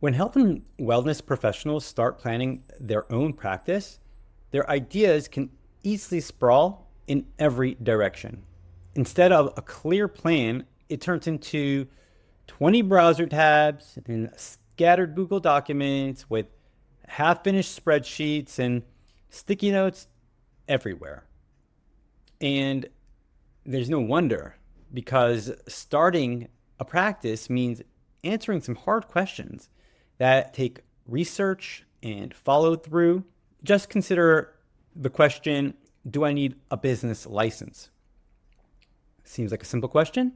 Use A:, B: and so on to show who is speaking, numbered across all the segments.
A: When health and wellness professionals start planning their own practice, their ideas can easily sprawl in every direction. Instead of a clear plan, it turns into 20 browser tabs and scattered Google documents with half finished spreadsheets and sticky notes everywhere. And there's no wonder because starting a practice means answering some hard questions that take research and follow through. Just consider the question, do I need a business license? Seems like a simple question,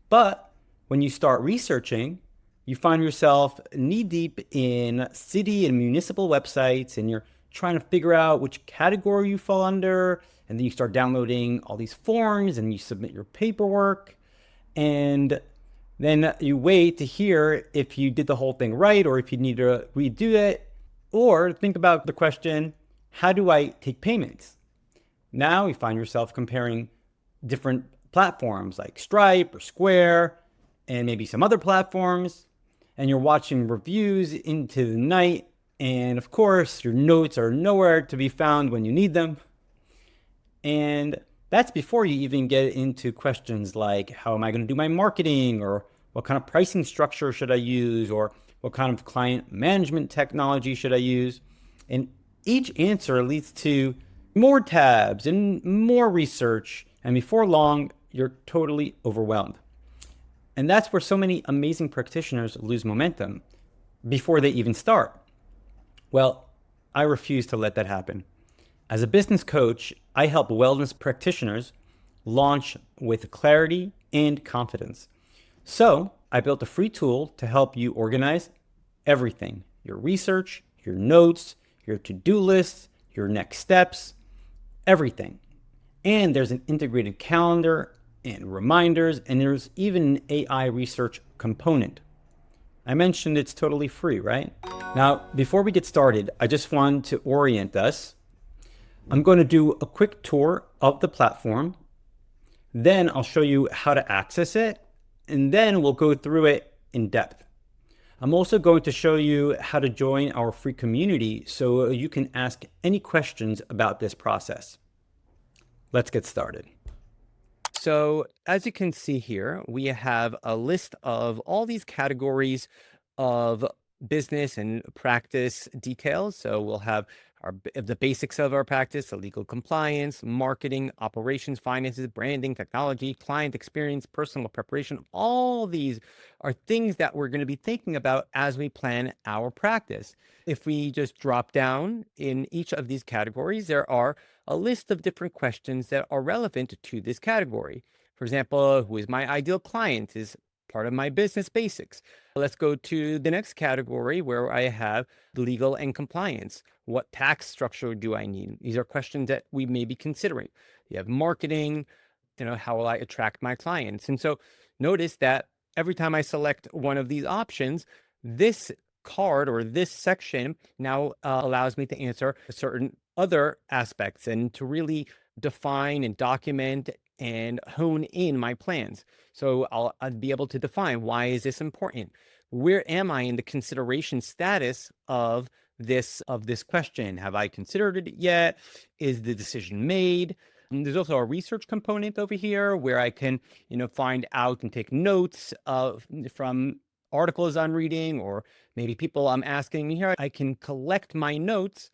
A: but when you start researching, you find yourself knee deep in city and municipal websites and you're trying to figure out which category you fall under. And then you start downloading all these forms and you submit your paperwork. And then you wait to hear if you did the whole thing right or if you need to redo it. Or think about the question, how do I take payments? Now you find yourself comparing different platforms like Stripe or Square and maybe some other platforms. And you're watching reviews into the night. And of course, your notes are nowhere to be found when you need them. And that's before you even get into questions like, how am I going to do my marketing? Or what kind of pricing structure should I use? Or what kind of client management technology should I use? And each answer leads to more tabs and more research. And before long, you're totally overwhelmed. And that's where so many amazing practitioners lose momentum before they even start. Well, I refuse to let that happen. As a business coach, I help wellness practitioners launch with clarity and confidence. So I built a free tool to help you organize everything, your research, your notes, your to-do lists, your next steps, everything. And there's an integrated calendar and reminders, and there's even an AI research component. I mentioned it's totally free, right? Now, before we get started, I just want to orient us. I'm going to do a quick tour of the platform. Then I'll show you how to access it, and then we'll go through it in depth. I'm also going to show you how to join our free community so you can ask any questions about this process. Let's get started. So as you can see here, we have a list of all these categories of business and practice details. So we'll have the basics of our practice, the legal compliance, marketing, operations, finances, branding, technology, client experience, personal preparation. All these are things that we're going to be thinking about as we plan our practice. If we just drop down in each of these categories, there are a list of different questions that are relevant to this category. For example, who is my ideal client is part of my business basics. Let's go to the next category where I have legal and compliance. What tax structure do I need? These are questions that we may be considering. You have marketing, how will I attract my clients? And so notice that every time I select one of these options, this card or this section now allows me to answer certain other aspects and to really define and document and hone in my plans. So I'll be able to define, why is this important? Where am I in the consideration status of this question? Have I considered it yet? Is the decision made? And there's also a research component over here where I can, find out and take notes from articles I'm reading or maybe people I'm asking here. I can collect my notes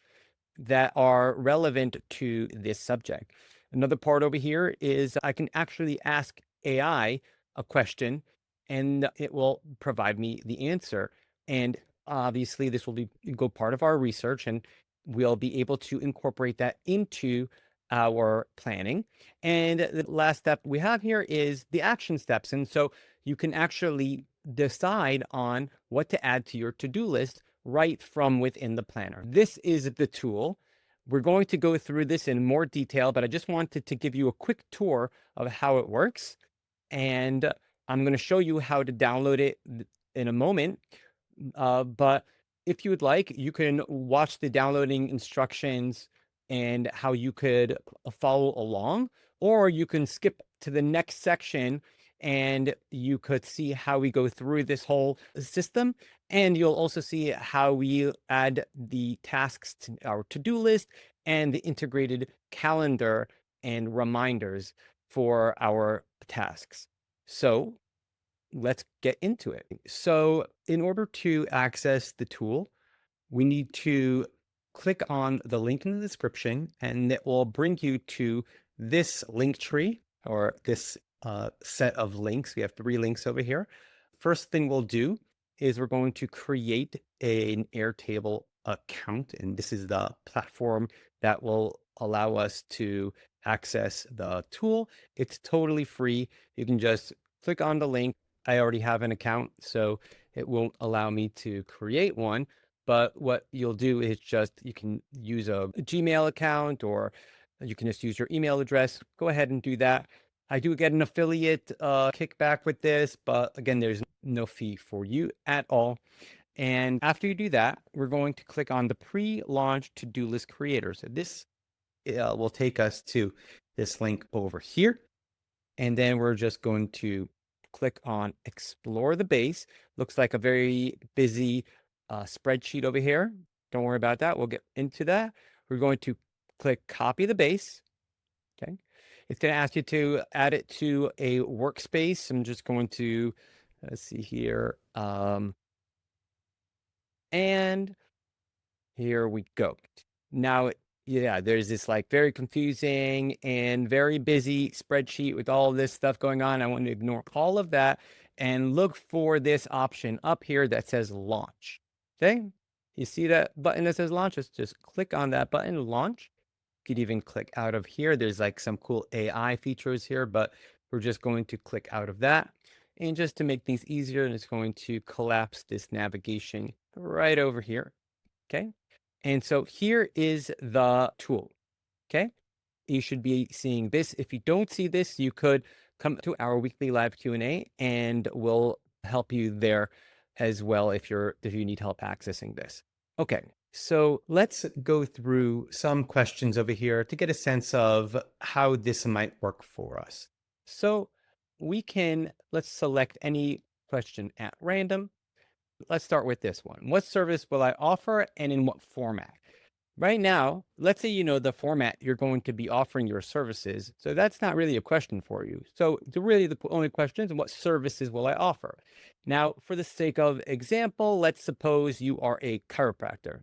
A: that are relevant to this subject. Another part over here is I can actually ask AI a question and it will provide me the answer. And obviously this will go part of our research and we'll be able to incorporate that into our planning. And the last step we have here is the action steps. And so you can actually decide on what to add to your to-do list right from within the planner. This is the tool. We're going to go through this in more detail, but I just wanted to give you a quick tour of how it works. And I'm going to show you how to download it in a moment. But if you would like, you can watch the downloading instructions and how you could follow along, or you can skip to the next section
B: and you could see how we go through this whole system. And you'll also see how we add the tasks to our to-do list and the integrated calendar and reminders for our tasks. So let's get into it. So in order to access the tool, we need to click on the link in the description, and it will bring you to this link tree, or this set of links. We have 3 links over here. First thing we'll do is we're going to create an Airtable account, and this is the platform that will allow us to access the tool. It's totally free. You can just click on the link. I already have an account, so it won't allow me to create one. But what you'll do is you can use a Gmail account, or you can just use your email address. Go ahead and do that. I do get an affiliate kickback with this, but again, there's no fee for you at all. And after you do that, we're going to click on the pre-launch to-do list creator. So this will take us to this link over here. And then we're just going to click on explore the base. Looks like a very busy spreadsheet over here. Don't worry about that. We'll get into that. We're going to click copy the base. Okay. It's going to ask you to add it to a workspace. I'm just going to, let's see here. And here we go. Now, yeah, there's this like very confusing and very busy spreadsheet with all this stuff going on. I want to ignore all of that and look for this option up here that says launch. Okay. You see that button that says launch? Just click on that button, launch. You could even click out of here. There's like some cool AI features here, but we're just going to click out of that. And just to make things easier, it's going to collapse this navigation right over here. Okay. And so here is the tool. Okay. You should be seeing this. If you don't see this, you could come to our weekly live Q&A and we'll help you there as well if you need help accessing this. Okay. So let's go through some questions over here to get a sense of how this might work for us. So let's select any question at random. Let's start with this one. What service will I offer and in what format? Right now, let's say you know the format you're going to be offering your services. So that's not really a question for you. So the only question is, what services will I offer? Now, for the sake of example, let's suppose you are a chiropractor.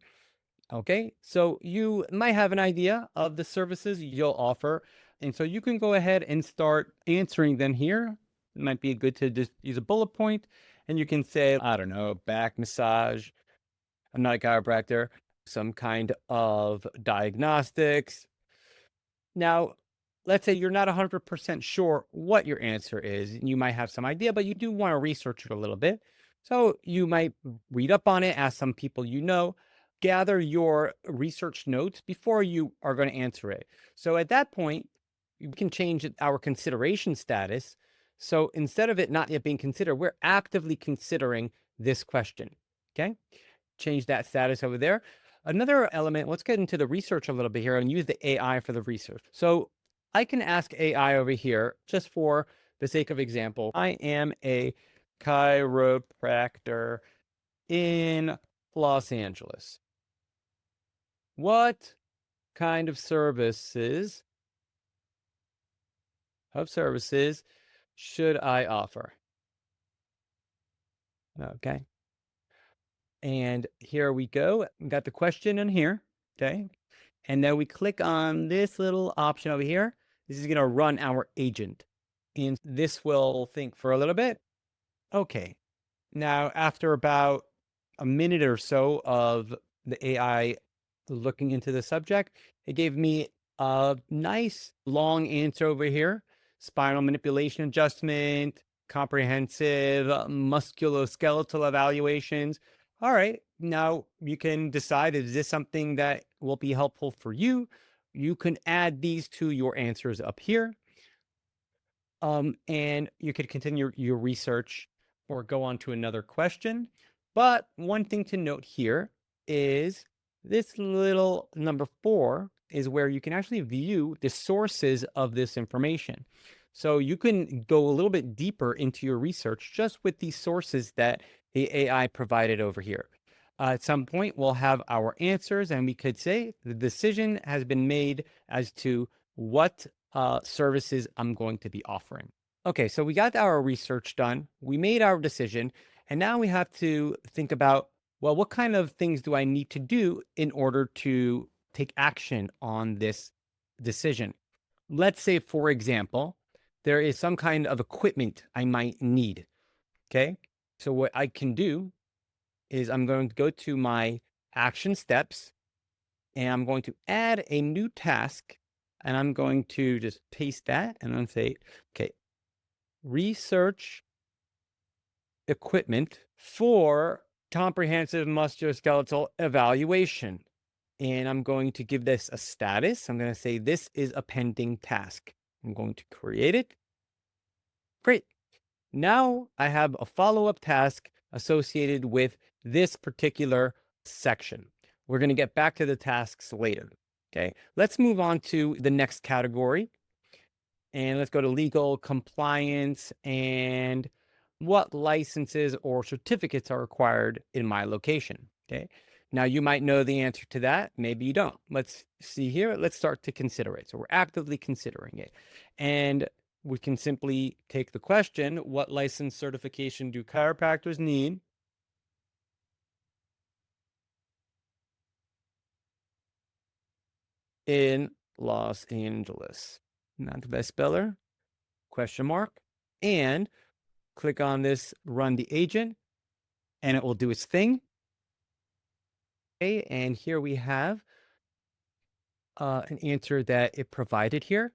B: Okay, so you might have an idea of the services you'll offer. And so you can go ahead and start answering them here. It might be good to just use a bullet point, and you can say, I don't know, back massage. I'm not a chiropractor. Some kind of diagnostics. Now, let's say you're not 100% sure what your answer is. You might have some idea, but you do want to research it a little bit. So you might read up on it, ask some people you know, gather your research notes before you are going to answer it. So at that point, you can change our consideration status. So instead of it not yet being considered, we're actively considering this question. Okay. Change that status over there. Another element, let's get into the research a little bit here and use the AI for the research. So I can ask AI over here, just for the sake of example, I am a chiropractor in Los Angeles. What kind of services should I offer? Okay. And here we go. We got the question in here. Okay. And then we click on this little option over here. This is going to run our agent. And this will think for a little bit. Okay. Now, after about a minute or so of the AI looking into the subject, it gave me a nice long answer over here. Spinal manipulation adjustment, comprehensive musculoskeletal evaluations. All right, now you can decide, is this something that will be helpful for you? You can add these to your answers up here. And you could continue your research or go on to another question. But one thing to note here is this little number 4 is where you can actually view the sources of this information. So you can go a little bit deeper into your research just with these sources that the AI provided over here. At some point, we'll have our answers, and we could say the decision has been made as to what services I'm going to be offering. Okay, so we got our research done, we made our decision, and now we have to think about, well, what kind of things do I need to do in order to take action on this decision? Let's say, for example, there is some kind of equipment I might need. Okay. So, what I can do is I'm going to go to my action steps and I'm going to add a new task. And I'm going to just paste that and I'm going to say, okay, research equipment for comprehensive musculoskeletal evaluation. And I'm going to give this a status. I'm going to say this is a pending task. I'm going to create it. Great. Now I have a follow-up task associated with this particular section. We're going to get back to the tasks later. Okay. Let's move on to the next category. And let's go to legal compliance and what licenses or certificates are required in my location. Okay. Now you might know the answer to that. Maybe you don't. Let's see here. Let's start to consider it. So we're actively considering it. And we can simply take the question, what license certification do chiropractors need? In Los Angeles? Not the best speller, question mark. And click on this, run the agent, and it will do its thing. Okay, and here we have an answer that it provided here.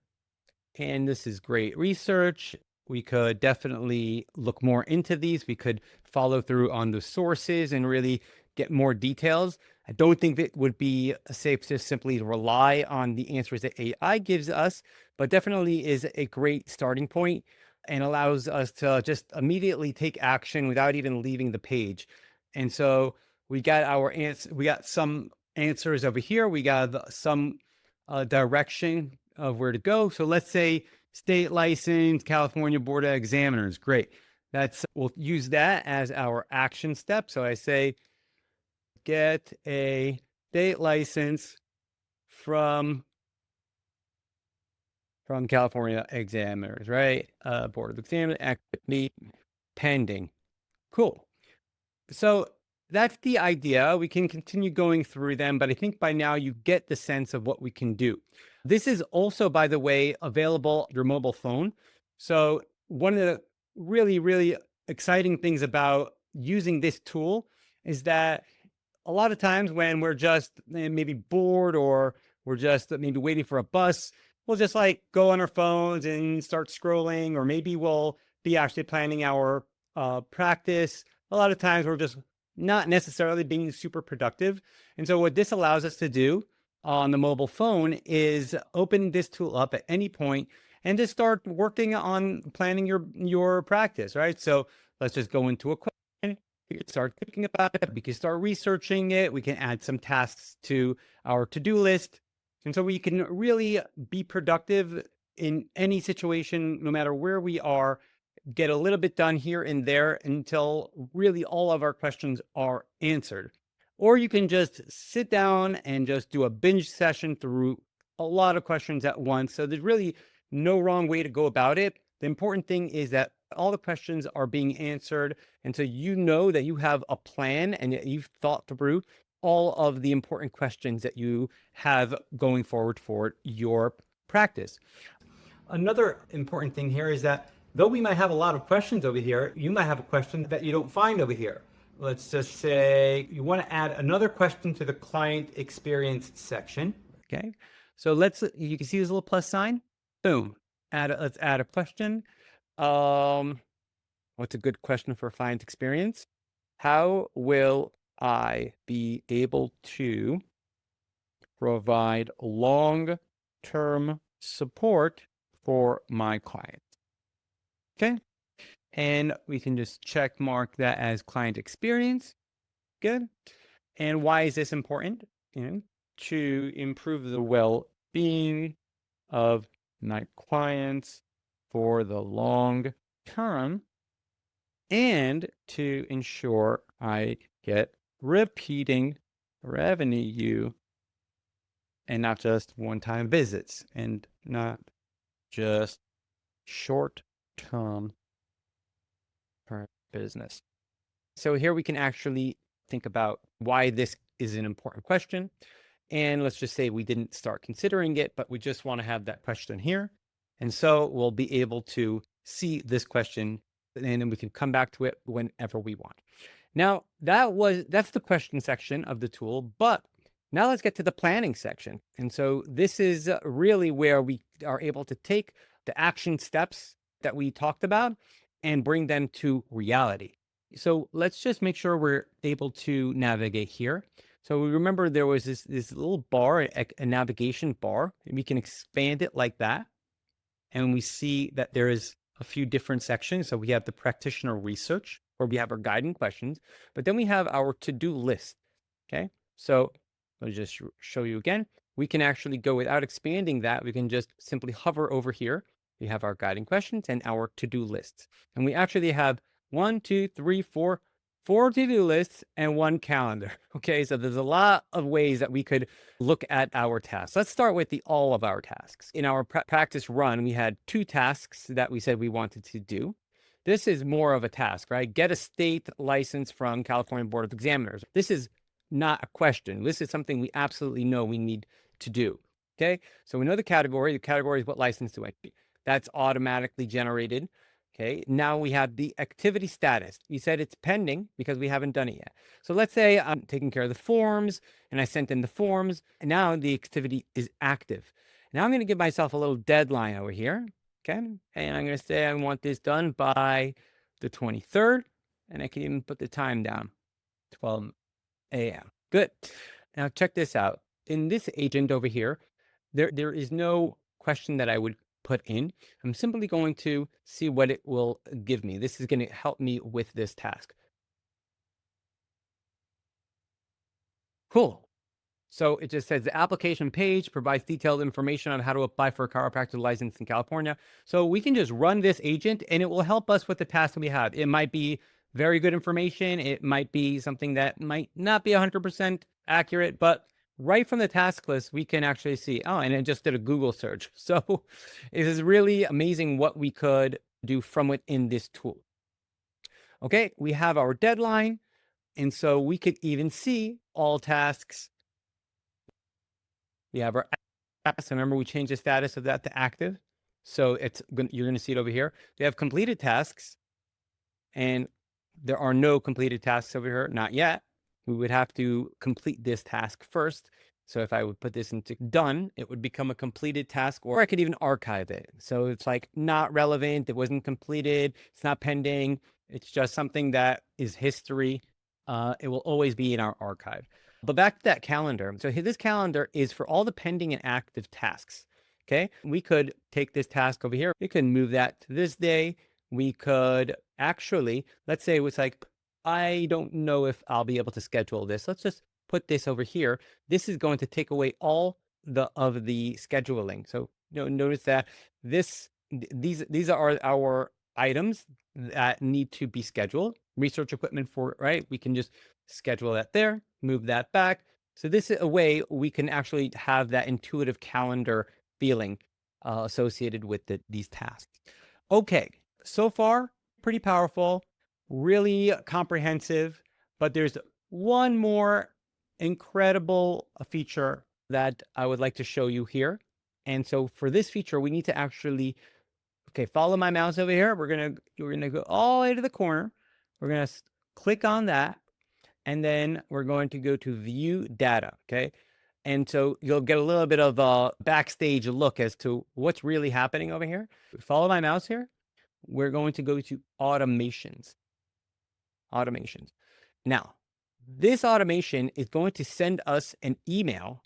B: And this is great research. We could definitely look more into these. We could follow through on the sources and really get more details. I don't think it would be safe to simply rely on the answers that AI gives us, but definitely is a great starting point and allows us to just immediately take action without even leaving the page. And so we got our answer. We got some answers over here. We got some direction of where to go. So let's say state license, California Board of Examiners. Great. We'll use that as our action step. So I say, get a state license from California Examiners, right? Board of Examiners, activity pending. Cool. So that's the idea. We can continue going through them, but I think by now you get the sense of what we can do. This is also, by the way, available on your mobile phone. So one of the really, really exciting things about using this tool is that a lot of times when we're just maybe bored or we're just maybe waiting for a bus, we'll just like go on our phones and start scrolling, or maybe we'll be actually planning our practice. A lot of times we're just not necessarily being super productive. And so what this allows us to do on the mobile phone is open this tool up at any point and just start working on planning your practice, right? So let's just go into a question. We can start thinking about it. We can start researching it. We can add some tasks to our to-do list. And so we can really be productive in any situation, no matter where we are, get a little bit done here and there until really all of our questions are answered. Or you can just sit down and just do a binge session through a lot of questions at once. So there's really no wrong way to go about it. The important thing is that all the questions are being answered. And so you know that you have a plan and that you've thought through all of the important questions that you have going forward for your practice. Another important thing here is that though we might have a lot of questions over here, you might have a question that you don't find over here. Let's just say you want to add another question to the client experience section. Okay. So you can see this little plus sign. Boom. Let's add a question. What's a good question for client experience? How will I be able to provide long-term support for my client? Okay. And we can just check mark that as client experience. Good. And why is this important? To improve the well-being of my clients for the long term and to ensure I get repeating revenue and not just one-time visits and not just short-term business. So here we can actually think about why this is an important question. And let's just say we didn't start considering it, but we just want to have that question here. And so we'll be able to see this question and then we can come back to it whenever we want. Now, that's the question section of the tool, but now let's get to the planning section. And so this is really where we are able to take the action steps that we talked about and bring them to reality. So let's just make sure we're able to navigate here. So we remember there was this little bar, a navigation bar, and we can expand it like that. And we see that there is a few different sections. So we have the practitioner research, where we have our guiding questions, but then we have our to-do list. Okay. So let me just show you again. We can actually go without expanding that. We can just simply hover over here. We have our guiding questions and our to-do lists. And we actually have 4 to-do lists and 1 calendar. Okay, so there's a lot of ways that we could look at our tasks. Let's start with all of our tasks. In our practice run, we had 2 tasks that we said we wanted to do. This is more of a task, right? Get a state license from California Board of Examiners. This is not a question. This is something we absolutely know we need to do. Okay, so we know the category. The category is what license do I need? That's automatically generated. Okay, now we have the activity status. We said it's pending because we haven't done it yet. So let's say I'm taking care of the forms and I sent in the forms and now the activity is active. Now I'm going to give myself a little deadline over here. Okay, and I'm going to say I want this done by the 23rd, and I can even put the time down, 12 a.m. Good. Now check this out. In this agent over here, there is no question that I would put in. I'm simply going to see what it will give me. This is going to help me with this task. Cool. So it just says the application page provides detailed information on how to apply for a chiropractor license in California. So we can just run this agent and it will help us with the task that we have. It might be very good information. It might be something that might not be 100% accurate, but right from the task list, we can actually see, oh, and it just did a Google search. So it is really amazing what we could do from within this tool. Okay, we have our deadline. And so we could even see all tasks. We have our status. Remember, we changed the status of that to active. So you're going to see it over here. We have completed tasks. And there are no completed tasks over here. Not yet. We would have to complete this task first. So if I would put this into done, it would become a completed task, or I could even archive it. So it's like not relevant. It wasn't completed. It's not pending. It's just something that is history. It will always be in our archive. But back to that calendar. So this calendar is for all the pending and active tasks. Okay. We could take this task over here. We can move that to this day. We could actually, let's say it was like, I don't know if I'll be able to schedule this. Let's just put this over here. This is going to take away all of the scheduling. So notice that these are our items that need to be scheduled. Research equipment right? We can just schedule that there, move that back. So this is a way we can actually have that intuitive calendar feeling associated with these tasks. Okay, so far, pretty powerful, really comprehensive, but there's one more incredible feature that I would like to show you here. And so for this feature, we need to actually, okay, follow my mouse over here. We're gonna go all the way to the corner. We're gonna click on that, and then we're going to go to view data, okay? And so you'll get a little bit of a backstage look as to what's really happening over here. Follow my mouse here. We're going to go to automations. Automations. Now, this automation is going to send us an email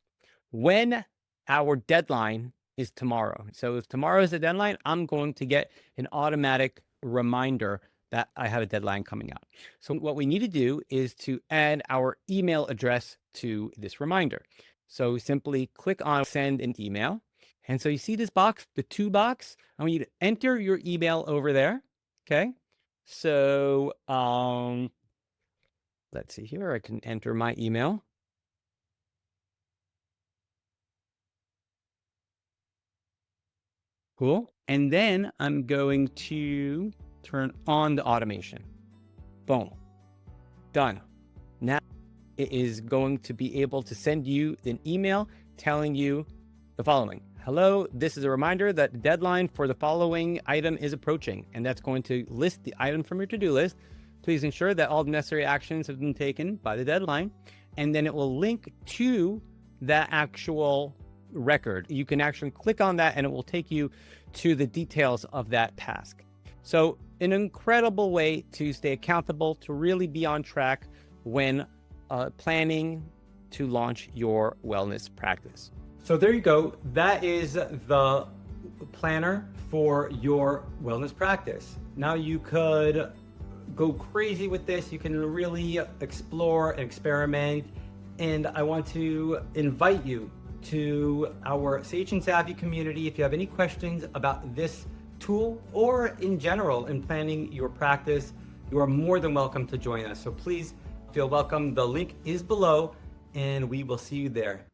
B: when our deadline is tomorrow. So if tomorrow is the deadline, I'm going to get an automatic reminder that I have a deadline coming out. So what we need to do is to add our email address to this reminder. So simply click on send an email. And so you see this box, the to box, I want you to enter your email over there. Okay. So let's see here. I can enter my email. Cool. And then I'm going to turn on the automation. Boom. Done. Now it is going to be able to send you an email telling you the following. Hello, this is a reminder that the deadline for the following item is approaching, and that's going to list the item from your to-do list. Please ensure that all the necessary actions have been taken by the deadline, and then it will link to that actual record. You can actually click on that and it will take you to the details of that task. So an incredible way to stay accountable, to really be on track when planning to launch your wellness practice.
A: So there you go. That is the planner for your wellness practice. Now you could go crazy with this. You can really explore and experiment. And I want to invite you to our Sage and Savvy community. If you have any questions about this tool or in general in planning your practice, you are more than welcome to join us. So please feel welcome. The link is below and we will see you there.